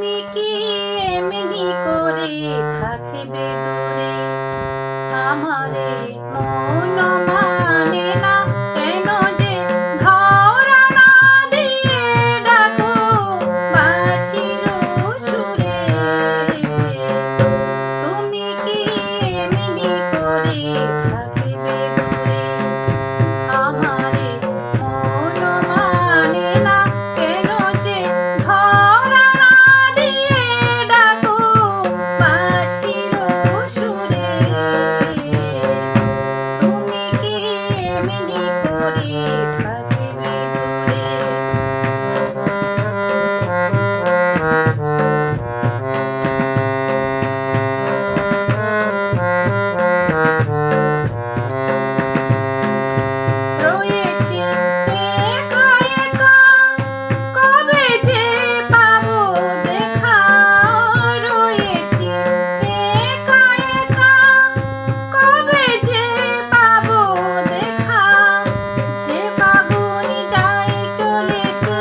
তুমি কি এমনি করে থাকিবে দূরে আমারে মন মানে না কেন যে ধরা না দিয়ে ডাকো বাঁশির সুরে তুমি কি এমনি করে থাকিবে দূরে আমারে মন মানে না কেন যে ধরা না দিয়ে ডাকো বাঁশির সুরে তুমি কি এমনি করে থাকিবে দূরে রয়েছি একা একা কবে যে পাবো দেখা রয়েছি একা একা কবে যে পাবো দেখা যে ফাগুনি যায় চলে সে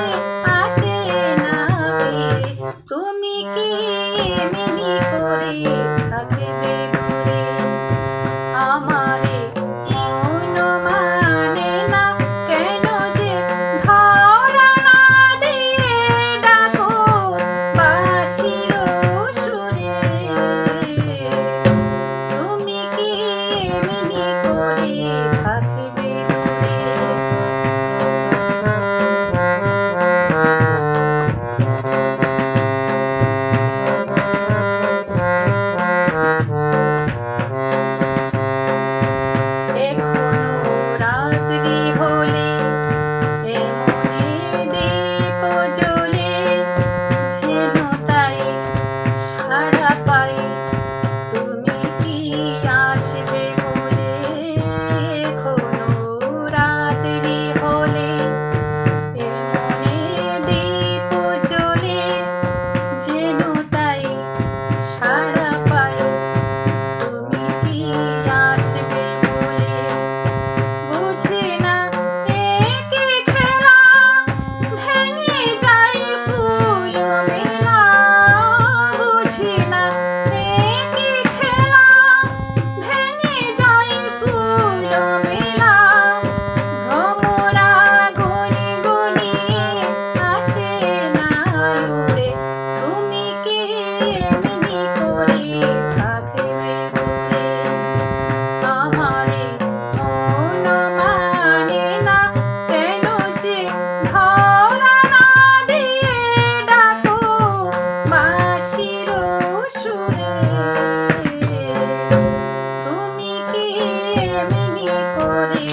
আসে না ফিরে তুমি কি এমনি করে থাকিবে দূরে আমারে মন মানে না কেন যে ধরা না দিয়ে ডাকো বাঁশির সুরে তুমি কি এমনি করে থাকিবে দূরে এখনো রাত্রি হলে এমনে দীপ জ্বলে যেন তাই সাড়া পাই তুমি কি আসবে বলে এখনো রাত্রি হলে এমনে দীপ জ্বলে যেন তাই সাড়া পাই তুমি কি আসবে বলে বুঝি না একি খেলা ভেঙে যায় ফুল মেলা বুঝি না একি খেলা ভেঙে যায় ফুল মেলা ভ্রমরা গুনি গুনি আসে না উড়ে তুমি কি এমনি করে থাকিবে দূরে আমারে মন মানে না কেন যে ধরা না দিয়ে ডাকো বাঁশির সুরে তুমি কি এমনি করে